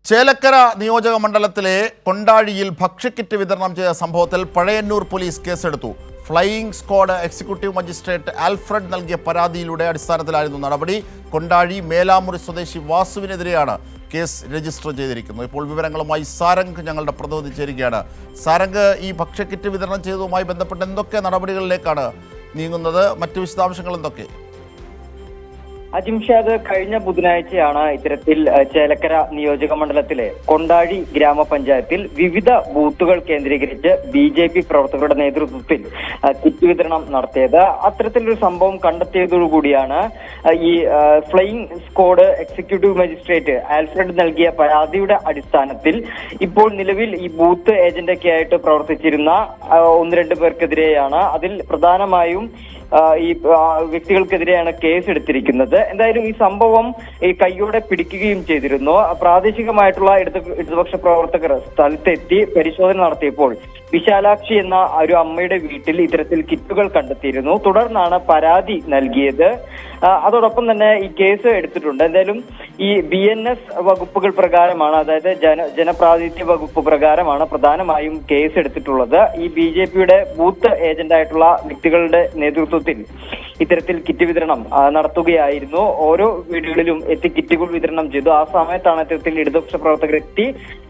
ചേലക്കര നിയോജക മണ്ഡലത്തിലെ കൊണ്ടാഴിയിൽ ഭക്ഷ്യക്കിറ്റ് വിതരണം ചെയ്ത സംഭവത്തിൽ പഴയന്നൂർ പോലീസ് കേസെടുത്തു. Flying squad executive magistrate Alfred നൽകിയ പരാതിയിലൂടെ അടിസ്ഥാനത്തിലായിരുന്നു നടപടി. കൊണ്ടാഴി മേലാമുറി സ്വദേശി വാസുവിനെതിരെയാണ് കേസ് രജിസ്റ്റർ ചെയ്തിരിക്കുന്നത്. ഇപ്പോൾ വിവരങ്ങളുമായി സാരംഗ് ഞങ്ങളുടെ പ്രതിനിധി ചേരുകയാണ്. സാരംഗ്, ഈ ഭക്ഷ്യക്കിറ്റ് വിതരണം ചെയ്തതുമായി ബന്ധപ്പെട്ട് എന്തൊക്കെ നടപടികളിലേക്കാണ് നീങ്ങുന്നത്? മറ്റു വിശദാംശങ്ങൾ എന്തൊക്കെ? അജിംഷാദ്, കഴിഞ്ഞ ബുധനാഴ്ചയാണ് ഇത്തരത്തിൽ ചേലക്കര നിയോജക മണ്ഡലത്തിലെ കൊണ്ടാഴി ഗ്രാമപഞ്ചായത്തിൽ വിവിധ ബൂത്തുകൾ കേന്ദ്രീകരിച്ച് BJP പ്രവർത്തകരുടെ നേതൃത്വത്തിൽ കിറ്റ് വിതരണം നടത്തിയത്. അത്തരത്തിലൊരു സംഭവം കണ്ടെത്തിയതോടുകൂടിയാണ് ഈ flying squad executive magistrate Alfred നൽകിയ പരാതിയുടെ അടിസ്ഥാനത്തിൽ ഇപ്പോൾ നിലവിൽ ഈ ബൂത്ത് ഏജന്റൊക്കെ ആയിട്ട് പ്രവർത്തിച്ചിരുന്ന 1-2 പേർക്കെതിരെയാണ്, അതിൽ പ്രധാനമായും ഈ വ്യക്തികൾക്കെതിരെയാണ് കേസ് എടുത്തിരിക്കുന്നത്. എന്തായാലും ഈ സംഭവം ഈ കൈയോടെ പിടിക്കുകയും ചെയ്തിരുന്നു. പ്രാദേശികമായിട്ടുള്ള ഇടതുപക്ഷ പ്രവർത്തകർ സ്ഥലത്തെത്തി പരിശോധന നടത്തിയപ്പോൾ വിശാലാക്ഷി എന്ന ഒരു അമ്മയുടെ വീട്ടിൽ ഇത്തരത്തിൽ കിറ്റുകൾ കണ്ടെത്തിയിരുന്നു. തുടർന്നാണ് പരാതി നൽകിയത്. അതോടൊപ്പം തന്നെ ഈ കേസ് എടുത്തിട്ടുണ്ട്. എന്തായാലും ഈ BNS വകുപ്പുകൾ പ്രകാരമാണ്, അതായത് ജനപ്രാതിനിധ്യ വകുപ്പ് പ്രകാരമാണ് പ്രധാനമായും കേസ് എടുത്തിട്ടുള്ളത്. ഈ BJPയുടെ ബൂത്ത് ഏജന്റായിട്ടുള്ള വ്യക്തികളുടെ നേതൃത്വത്തിൽ ഇത്തരത്തിൽ കിറ്റ് വിതരണം നടത്തുകയായിരുന്നു. ഓരോ വീടുകളിലും എത്തി കിറ്റുകൾ വിതരണം ചെയ്തു. ആ സമയത്താണ് ഇത്തരത്തിൽ ഇടതുപക്ഷ പ്രവർത്തകർ എത്തി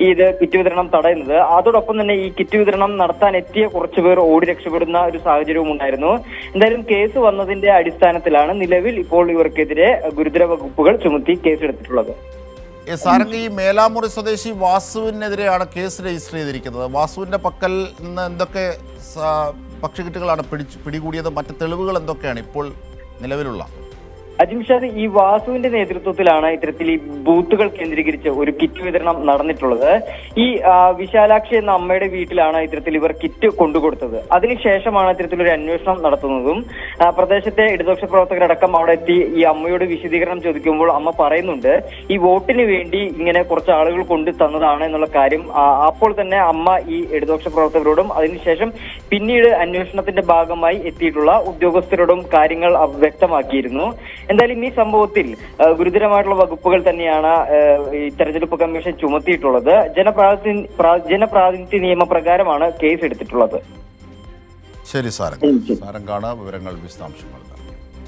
ഇത് കിറ്റ് വിതരണം തടയുന്നത്. അതോടൊപ്പം തന്നെ ഈ കിറ്റ് വിതരണം നടത്താൻ എത്തിയ കുറച്ചുപേർ ഓടി രക്ഷപ്പെടുന്ന ഒരു സാഹചര്യവും ഉണ്ടായിരുന്നു. എന്തായാലും കേസ് വന്നതിന്റെ അടിസ്ഥാനത്തിലാണ് നിലവിൽ ഇപ്പോൾ ഇവർക്കെതിരെ ഗുരുതര വകുപ്പുകൾ ചുമത്തി കേസെടുത്തിട്ടുള്ളത്. സാരംഗ്, ഈ മേലാമുറി സ്വദേശി വാസുവിനെതിരെയാണ് കേസ് രജിസ്റ്റർ ചെയ്തിരിക്കുന്നത്. വാസുവിന്റെ പക്കൽ നിന്ന് എന്തൊക്കെ ഭക്ഷ്യക്കിറ്റുകളാണ് പിടികൂടിയത്? മറ്റ് തെളിവുകൾ എന്തൊക്കെയാണ് ഇപ്പോൾ നിലവിലുള്ള? അജിംഷാദ്, ഈ വാസുവിന്റെ നേതൃത്വത്തിലാണ് ഇത്തരത്തിൽ ഈ ബൂത്തുകൾ കേന്ദ്രീകരിച്ച് ഒരു കിറ്റ് വിതരണം നടന്നിട്ടുള്ളത്. ഈ വിശാലാക്ഷി എന്ന അമ്മയുടെ വീട്ടിലാണ് ഇത്തരത്തിൽ ഇവർ കിറ്റ് കൊണ്ടുകൊടുത്തത്. അതിനുശേഷമാണ് ഇത്തരത്തിലൊരു അന്വേഷണം നടത്തുന്നതും. പ്രദേശത്തെ ഇടതുപക്ഷ പ്രവർത്തകരടക്കം അവിടെ എത്തി ഈ അമ്മയോട് വിശദീകരണം ചോദിക്കുമ്പോൾ അമ്മ പറയുന്നുണ്ട് ഈ വോട്ടിന് വേണ്ടി ഇങ്ങനെ കുറച്ച് ആളുകൾ കൊണ്ടു തന്നതാണ് എന്നുള്ള കാര്യം. അപ്പോൾ തന്നെ അമ്മ ഈ ഇടതുപക്ഷ പ്രവർത്തകരോടും അതിനുശേഷം പിന്നീട് അന്വേഷണത്തിന്റെ ഭാഗമായി എത്തിയിട്ടുള്ള ഉദ്യോഗസ്ഥരോടും കാര്യങ്ങൾ വ്യക്തമാക്കിയിരുന്നു. എന്തായാലും ഈ സംഭവത്തിൽ ഗുരുതരമായിട്ടുള്ള വകുപ്പുകൾ തന്നെയാണ് ഈ തെരഞ്ഞെടുപ്പ് കമ്മീഷൻ ചുമത്തിയിട്ടുള്ളത്. ജനപ്രാതിനിധ്യ നിയമപ്രകാരമാണ് കേസ് എടുത്തിട്ടുള്ളത്. ശരി സാരംഗ്, വിവരങ്ങൾ വിശദാംശങ്ങൾ.